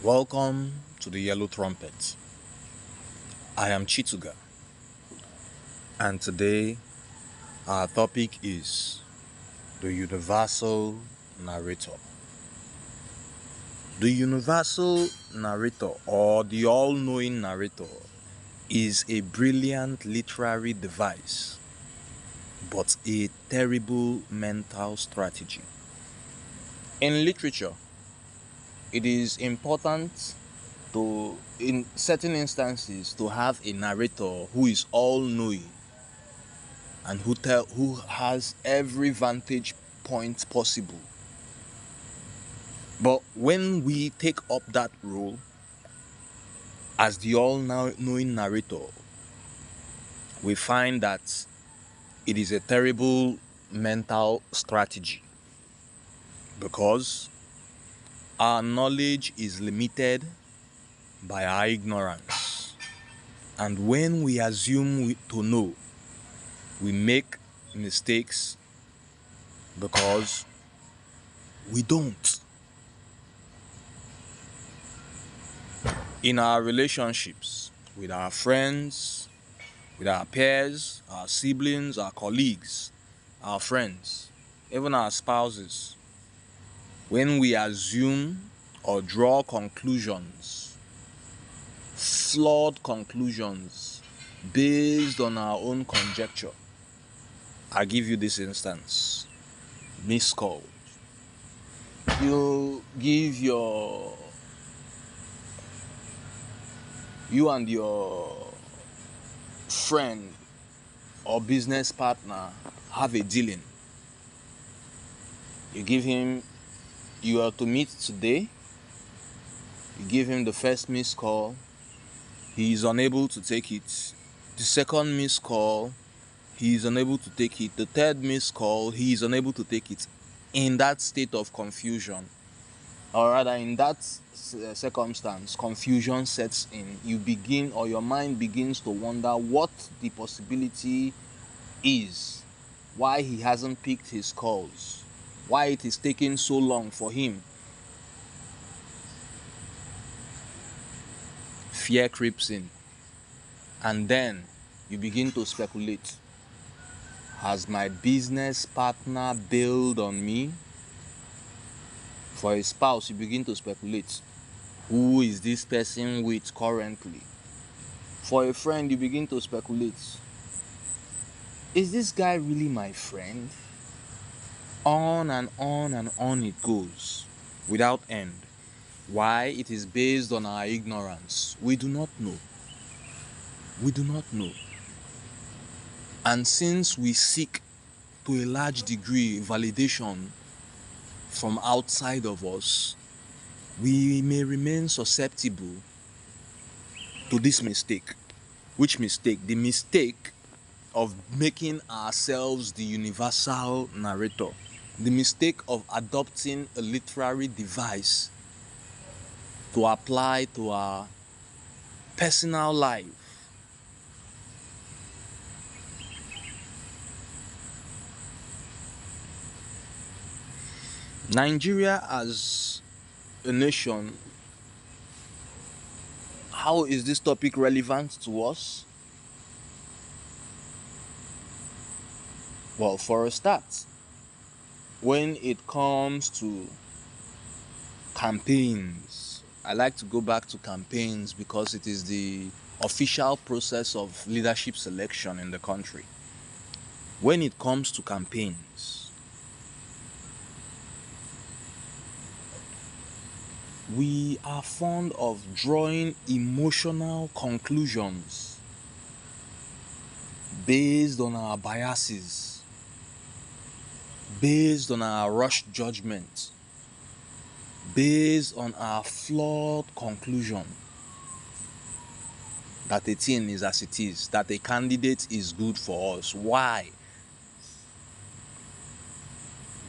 Welcome to the Yellow Trumpet. I am Chituga, and today our topic is the universal narrator. The universal narrator, or the all-knowing narrator, is a brilliant literary device, but a terrible mental strategy. In literature, it is important in certain instances, to have a narrator who is all-knowing and who has every vantage point possible. But when we take up that role as the all-knowing narrator, we find that it is a terrible mental strategy, because our knowledge is limited by our ignorance. And when we assume to know, we make mistakes because we don't. In our relationships with our friends, with our peers, our siblings, our colleagues, our friends, even our spouses, when we assume or draw conclusions, flawed conclusions based on our own conjecture. I'll give you this instance. Missed call. You and your friend or business partner have a dealing. You are to meet today. You give him the first missed call. He is unable to take it. The second missed call, he is unable to take it. The third missed call, he is unable to take it. In that state of confusion, or rather in that circumstance, confusion sets in. Your mind begins to wonder what the possibility is, why he hasn't picked his calls, why it is taking so long for him. Fear creeps in, and then you begin to speculate. Has my business partner bailed on me? For a spouse, you begin to speculate. Who is this person with currently? For a friend, you begin to speculate. Is this guy really my friend? On and on and on it goes, without end. Why? It is based on our ignorance. We do not know. And since we seek to a large degree validation from outside of us, we may remain susceptible to this mistake. Which mistake? The mistake of making ourselves the universal narrator. The mistake of adopting a literary device to apply to our personal life. Nigeria as a nation, how is this topic relevant to us? Well, for a start, when it comes to campaigns, I like to go back to campaigns because it is the official process of leadership selection in the country. When it comes to campaigns, we are fond of drawing emotional conclusions based on our biases, based on our rushed judgment, based on our flawed conclusion that a thing is as it is, that a candidate is good for us. Why?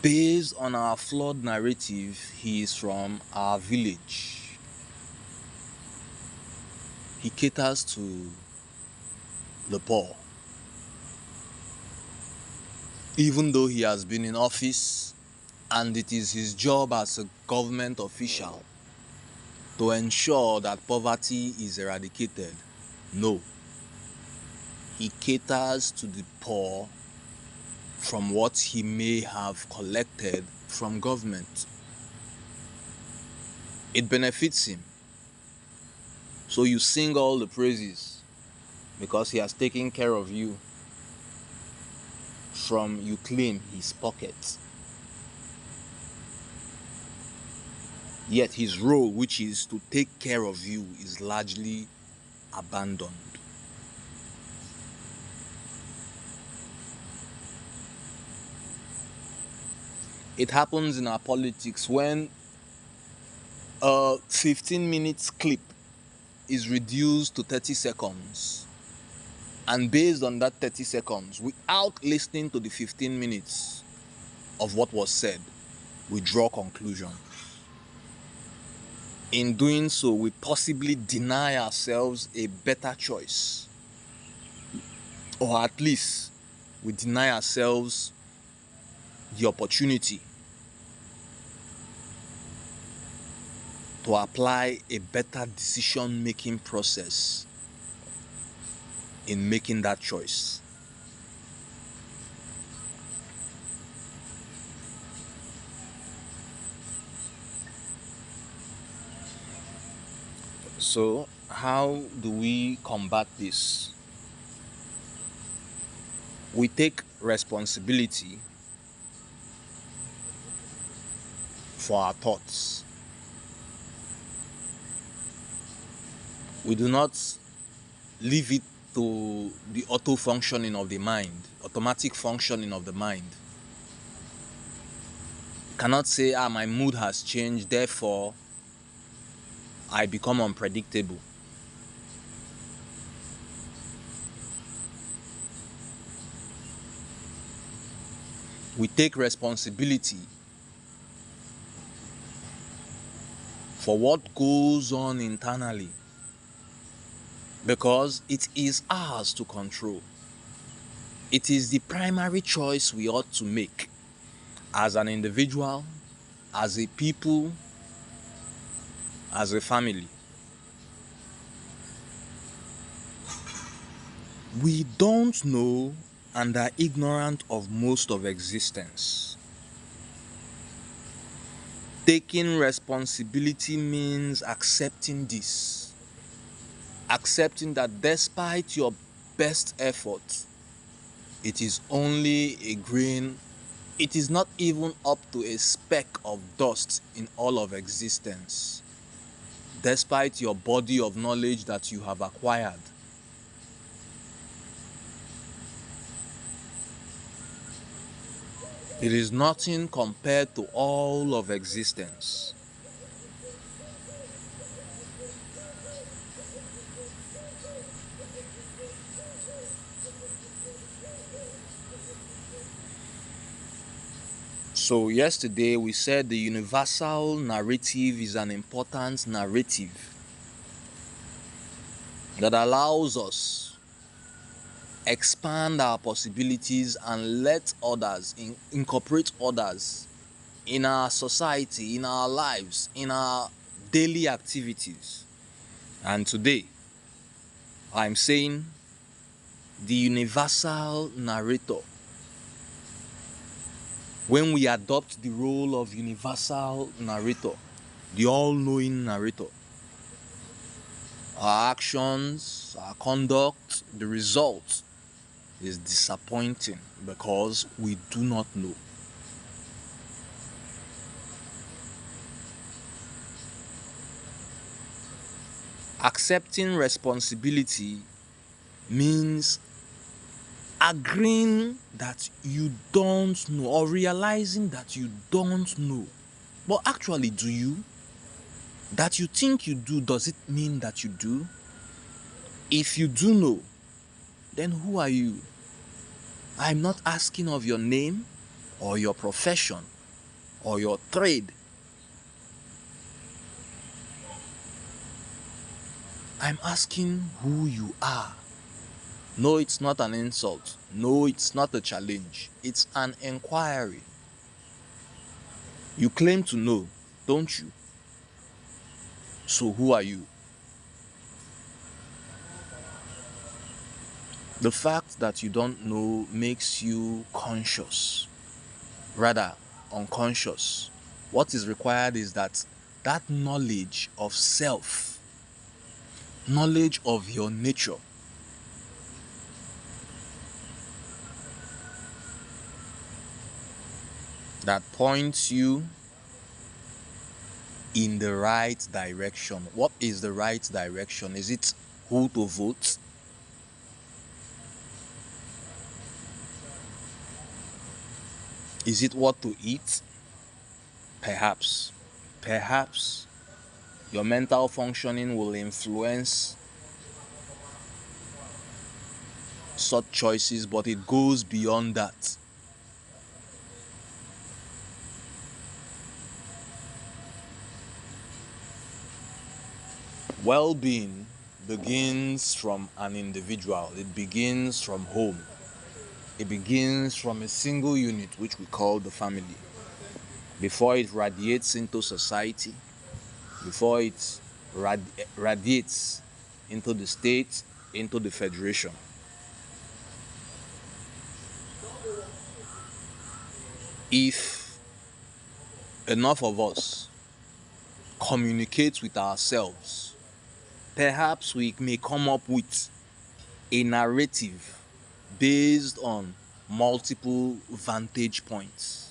Based on our flawed narrative, he is from our village. He caters to the poor. Even though he has been in office and it is his job as a government official to ensure that poverty is eradicated. No. He caters to the poor from what he may have collected from government. It benefits him. So you sing all the praises because he has taken care of you from, you claim, his pocket. Yet his role, which is to take care of you, is largely abandoned. It happens in our politics when a 15 minutes clip is reduced to 30 seconds. And based on that 30 seconds, without listening to the 15 minutes of what was said, we draw conclusions. In doing so, we possibly deny ourselves a better choice. Or at least, we deny ourselves the opportunity to apply a better decision-making process in making that choice. So, how do we combat this? We take responsibility for our thoughts. We do not leave it to the auto-functioning of the mind, automatic functioning of the mind. You cannot say, my mood has changed, therefore I become unpredictable. We take responsibility for what goes on internally, because it is ours to control. It is the primary choice we ought to make as an individual, as a people, as a family. We don't know and are ignorant of most of existence. Taking responsibility means accepting this. Accepting that despite your best effort, it is only a grain, it is not even up to a speck of dust in all of existence. Despite your body of knowledge that you have acquired, it is nothing compared to all of existence. So yesterday we said the universal narrative is an important narrative that allows us expand our possibilities and let others, incorporate others in our society, in our lives, in our daily activities. And today, I'm saying the universal narrator. When we adopt the role of universal narrator, the all-knowing narrator, our actions, our conduct, the result is disappointing because we do not know. Accepting responsibility means agreeing that you don't know, or realizing that you don't know. But actually, do you? That you think you do, does it mean that you do? If you do know, then who are you? I'm not asking of your name or your profession or your trade. I'm asking who you are. No, it's not an insult. No, it's not a challenge. It's an inquiry. You claim to know, don't you? So who are you? The fact that you don't know makes you conscious, rather unconscious. What is required is that knowledge of self, knowledge of your nature, that points you in the right direction. What is the right direction? Is it who to vote? Is it what to eat? Perhaps. Perhaps your mental functioning will influence such choices, but it goes beyond that. Well-being begins from an individual. It begins from home. It begins from a single unit, which we call the family. Before it radiates into society, before it radiates into the state, into the federation. If enough of us communicate with ourselves, perhaps we may come up with a narrative based on multiple vantage points.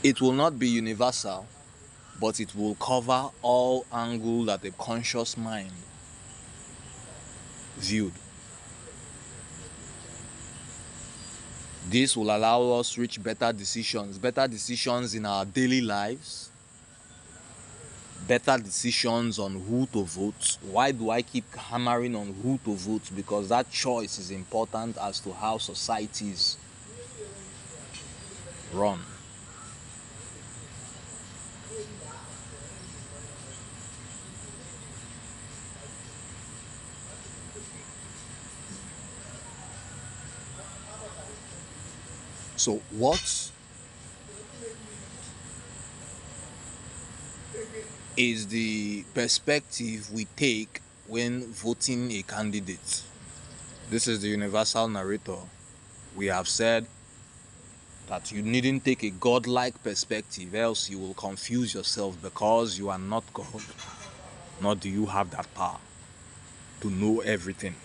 It will not be universal, but it will cover all angles that a conscious mind viewed. This will allow us reach better decisions in our daily lives, better decisions on who to vote. Why do I keep hammering on who to vote? Because that choice is important as to how societies run. So what is the perspective we take when voting a candidate? This is the universal narrator. We have said that you needn't take a godlike perspective, else you will confuse yourself, because you are not God, nor do you have that power to know everything.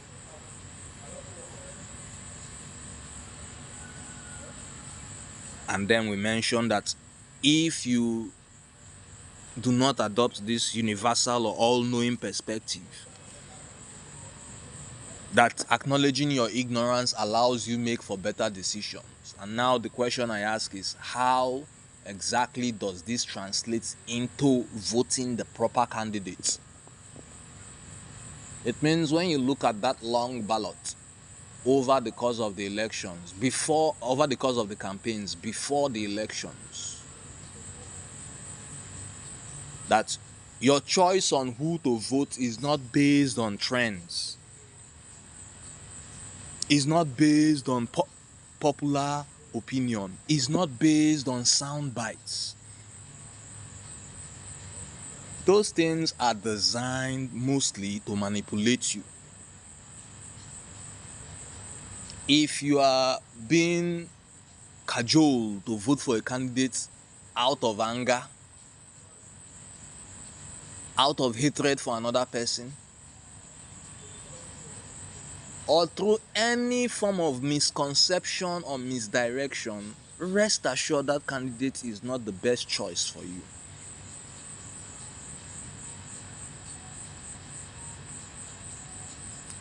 And then we mentioned that if you do not adopt this universal or all-knowing perspective, that acknowledging your ignorance allows you make for better decisions. And now the question I ask is, how exactly does this translate into voting the proper candidates? It means when you look at that long ballot over the course of the elections, over the course of the campaigns before the elections, that your choice on who to vote is not based on trends, is not based on popular opinion, is not based on sound bites. Those things are designed mostly to manipulate you. If you are being cajoled to vote for a candidate out of anger, out of hatred for another person, or through any form of misconception or misdirection, rest assured that candidate is not the best choice for you.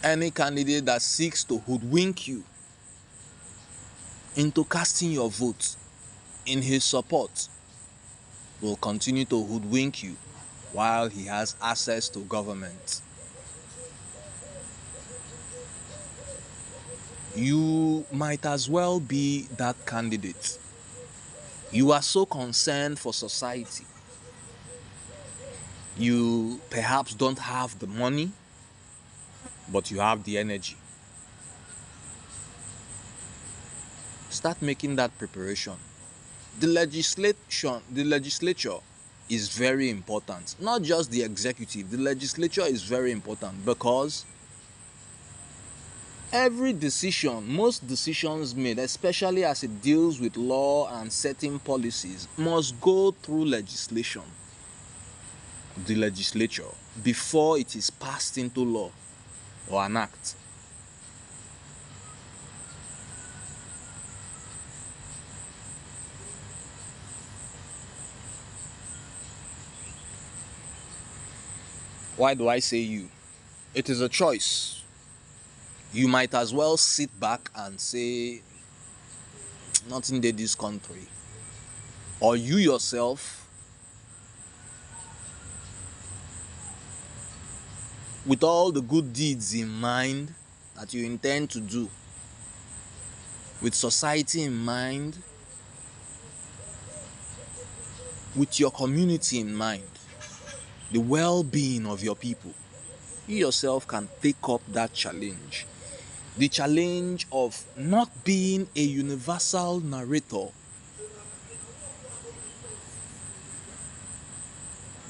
Any candidate that seeks to hoodwink you into casting your vote in his support will continue to hoodwink you while he has access to government. You might as well be that candidate. You are so concerned for society. You perhaps don't have the money, but you have the energy. Start making that preparation. The legislature is very important. Not just the executive, the legislature is very important, because every decision, most decisions made, especially as it deals with law and setting policies, must go through legislation, the legislature, before it is passed into law or an act. Why do I say you? It is a choice. You might as well sit back and say, nothing did this country. Or you yourself, with all the good deeds in mind that you intend to do, with society in mind, with your community in mind, the well-being of your people, you yourself can take up that challenge. The challenge of not being a universal narrator,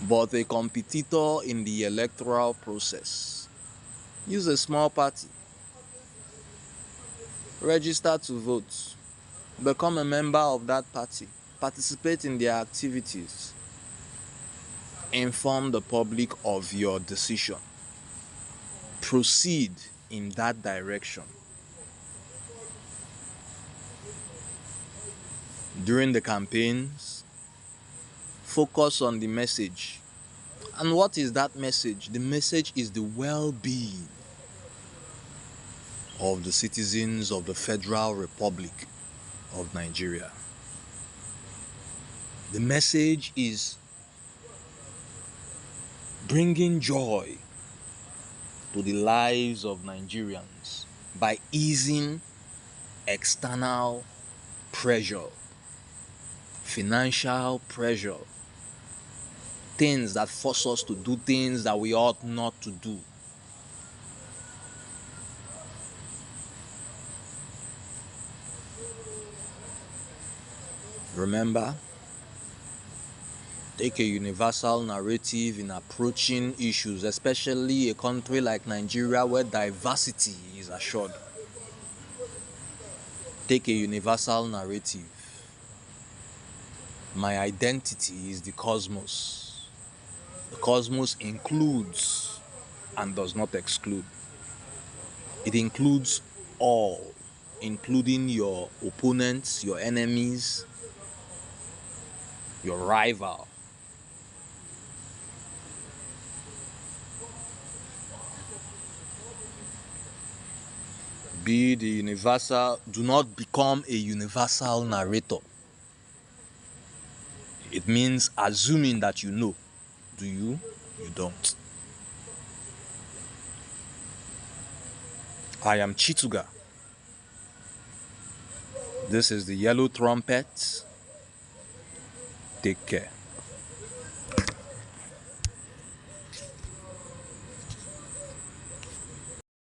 but a competitor in the electoral process. Use a small party. Register to vote. Become a member of that party. Participate in their activities. Inform the public of your decision. Proceed in that direction. During the campaigns, focus on the message. And what is that message? The message is the well-being of the citizens of the Federal Republic of Nigeria. The message is bringing joy to the lives of Nigerians by easing external pressure, financial pressure, things that force us to do things that we ought not to do. Remember, take a universal narrative in approaching issues, especially a country like Nigeria where diversity is assured. Take a universal narrative. My identity is the cosmos. The cosmos includes and does not exclude. It includes all, including your opponents, your enemies, your rival. Be the universal, do not become a universal narrator. It means assuming that you know. Do you? You don't. I am Chituga. This is the Yellow Trumpet. Take care.